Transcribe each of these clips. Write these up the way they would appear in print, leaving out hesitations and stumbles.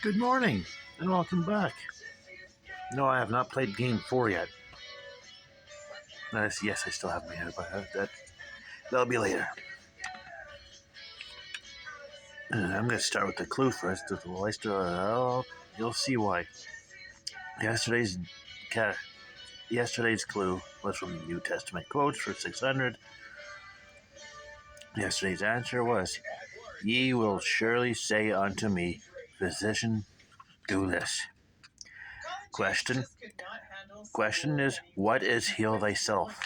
Good morning and welcome back. No, I have not played game 4 yet. Yes, I still have my head, but that'll be later. I'm going to start with the clue first. You'll see why. Yesterday's clue was from New Testament quotes for 600. Yesterday's answer was, "Ye will surely say unto me, Physician, do this." Question is, what is heal thyself?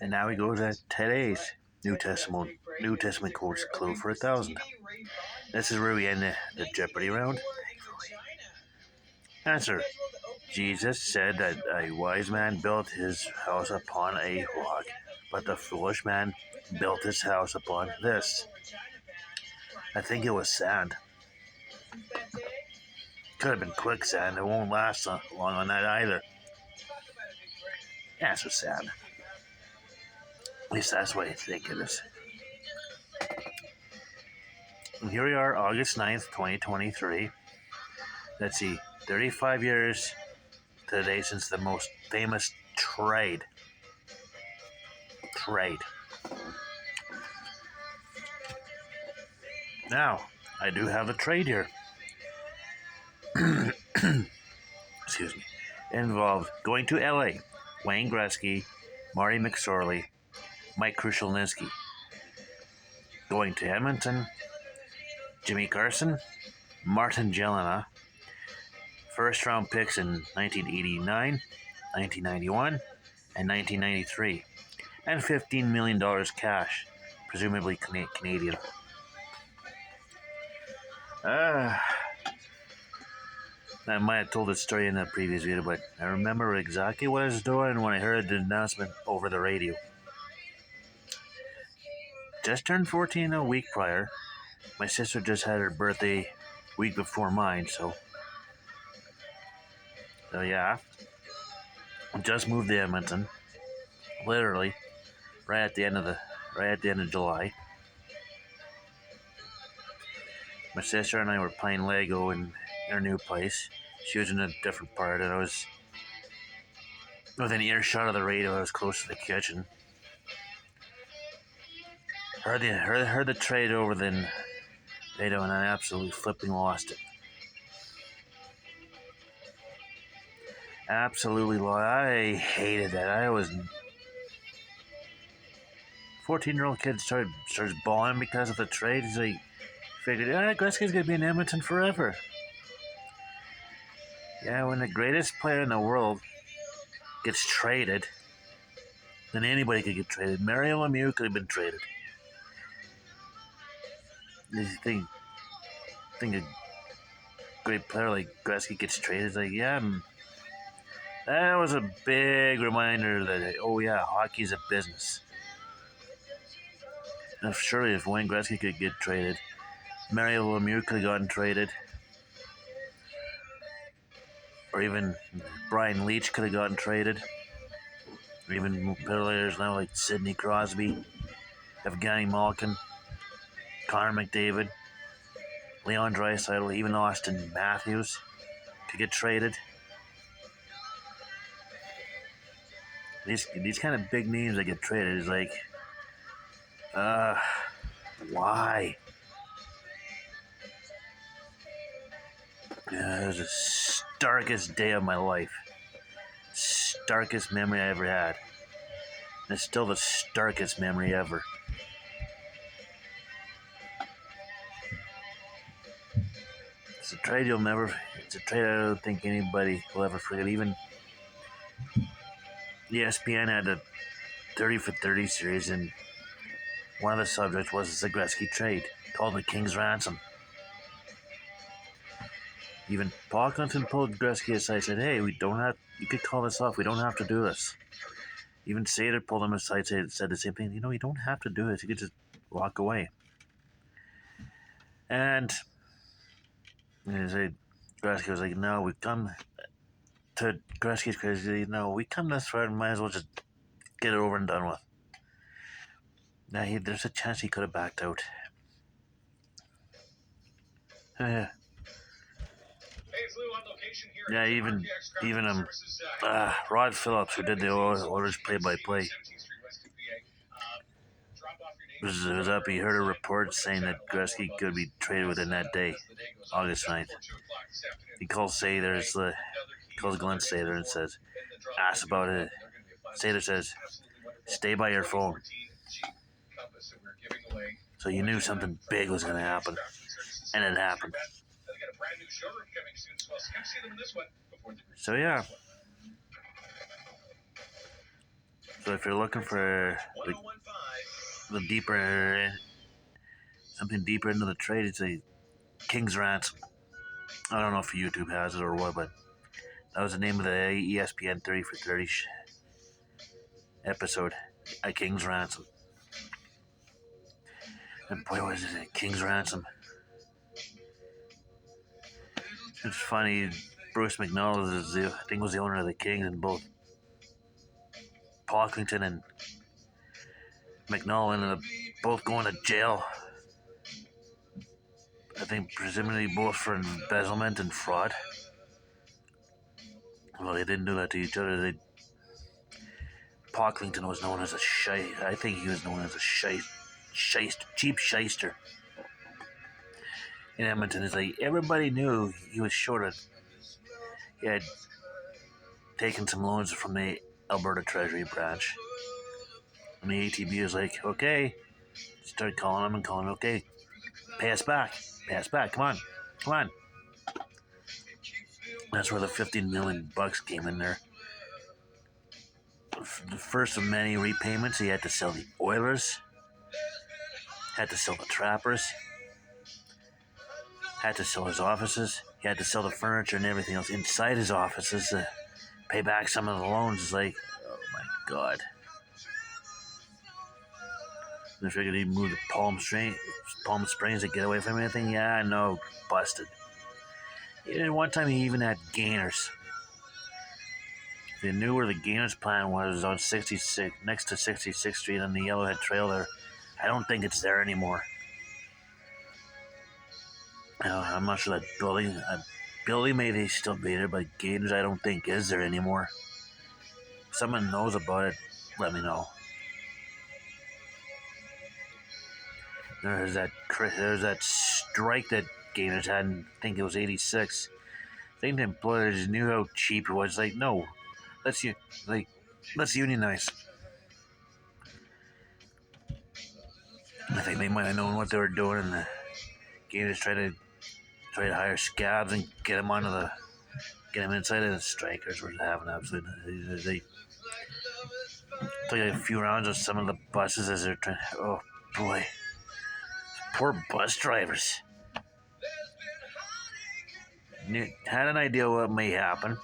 And now we go to today's New Testament quotes clue for 1,000. This is where we end the Jeopardy round. Answer. Jesus said that a wise man built his house upon a rock, but the foolish man built his house upon this. I think it was sand. Could have been quicksand. It won't last long on that either. Answer sand. At least that's what I think it is. And here we are, August 9th, 2023. Let's see, 35 years today since the most famous trade. Now, I do have a trade here. Excuse me. It involved going to LA, Wayne Gretzky, Marty McSorley, Mike Krushelnyski. Going to Edmonton, Jimmy Carson, Martin Gelinas. First round picks in 1989, 1991, and 1993. And $15 million cash, presumably Canadian. I might have told this story in a previous video, but I remember exactly what I was doing when I heard the announcement over the radio. Just turned 14 a week prior. My sister just had her birthday week before mine, so yeah. Just moved to Edmonton, literally, right at the end of July. My sister and I were playing Lego in our new place. She was in a different part, and I was within earshot of the radio. I was close to the kitchen. Heard the trade over the radio, and I absolutely flipping lost it. Absolutely lost. I hated that. I was 14-year-old kid starts bawling because of the trade. He's like, figured, Gretzky's gonna be in Edmonton forever. Yeah, when the greatest player in the world gets traded, then anybody could get traded. Mario Lemieux could have been traded. You think a great player like Gretzky gets traded? It's like, yeah, that was a big reminder that, hockey's a business. And surely if Wayne Gretzky could get traded, Mario Lemieux could have gotten traded. Or even Brian Leetch could have gotten traded. Or even players now like Sidney Crosby, Evgeny Malkin, Connor McDavid, Leon Draisaitl, even Austin Matthews could get traded. These kind of big names that get traded is like, why? It was the starkest day of my life. Starkest memory I ever had. And it's still the starkest memory ever. It's a trade I don't think anybody will ever forget. Even ESPN had a 30 for 30 series, and one of the subjects was the Gretzky trade, called the King's Ransom. Even Pocklington pulled Gretzky aside and said, hey, you could call this off, we don't have to do this. Even Sader pulled him aside and said the same thing, you don't have to do this, you could just walk away. And Gretzky was like, no, we come to Gretzky's crazy, no, we come this far and might as well just get it over and done with. Now, there's a chance he could have backed out. Yeah, even Rod Phillips, who did the Oilers play-by-play, was up. He heard a report saying that Gretzky could be traded within that day, August 9th. He calls Glenn Sather and says, asks about it. Sather says, stay by your phone. So you knew something big was going to happen, and it happened. So yeah. So if you're looking for the deeper, something deeper into the trade, it's a King's Ransom. I don't know if YouTube has it or what, but that was the name of the ESPN 30 for 30 episode, A King's Ransom. And boy, was it a King's Ransom. It's funny, Bruce McNall was the owner of the Kings, and both Pocklington and McNall ended up both going to jail. I think presumably both for embezzlement and fraud. Well, they didn't do that to each other. Pocklington was known as a I think he was known as a cheap shyster in Edmonton. It's like everybody knew he was he had taken some loans from the Alberta Treasury branch. And the ATB was like, okay, started calling him, okay, pay us back, come on. That's where the $15 million came in there. The first of many repayments. He had to sell the Oilers, had to sell the Trappers, had to sell his offices, he had to sell the furniture and everything else inside his offices to pay back some of the loans. It's like, oh my God. And I figured he'd move to Palm Springs to get away from anything. Yeah, no, busted. And one time he even had gainers. They knew where the Gainers plant was on 66, next to 66th Street on the Yellowhead Trail there. I don't think it's there anymore. I'm not sure that building may still be there, but Gainers I don't think is there anymore. If someone knows about it, let me know. There's that strike that Gainers had, I think it was 86. I think the employers knew how cheap it was. Like, no, let's unionize. I think they might have known what they were doing, and the Gainers tried to hire scabs and get them inside of the strikers. Were having absolutely. They took a few rounds of some of the buses as they're trying. Oh boy, poor bus drivers. Had an idea what may happen.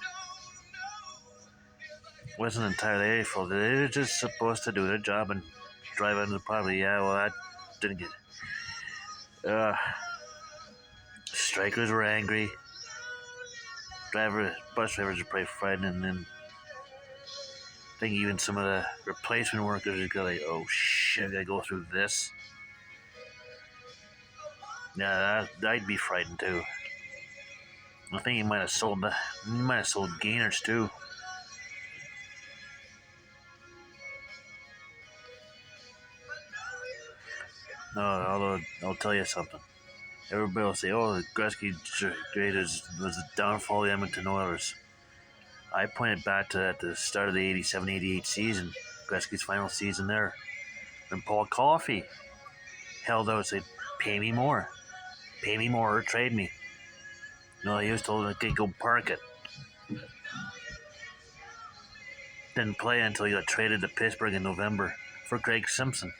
Wasn't entirely their fault. They were just supposed to do their job and drive under the property. Yeah, well, that didn't get. Strikers were angry. Bus drivers were probably frightened, and then I think even some of the replacement workers would go like, "Oh shit, I gotta go through this." Yeah, I'd be frightened too. I think he might have sold Gainers too. No, although I'll tell you something. Everybody will say, "Oh, the Gretzky trade was the downfall of the Edmonton Oilers." I pointed back to at the start of the 87-88 season, Gretzky's final season there, when Paul Coffey held out and said, pay me more or trade me. No, he was told, okay, go park it. Didn't play until he got traded to Pittsburgh in November for Craig Simpson.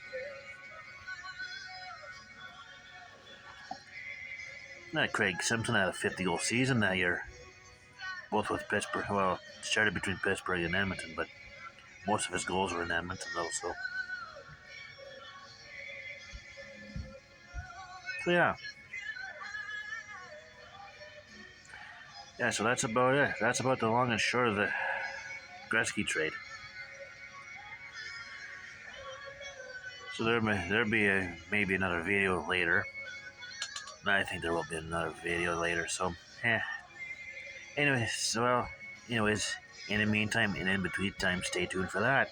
Craig Simpson had a 50-goal season that year, both with Pittsburgh. Well, it started between Pittsburgh and Edmonton, but most of his goals were in Edmonton, though. So yeah. So that's about it. That's about the long and short of the Gretzky trade. So there'll be maybe another video later. I think there will be another video later. So, yeah. Anyways, in the meantime and in between time, stay tuned for that.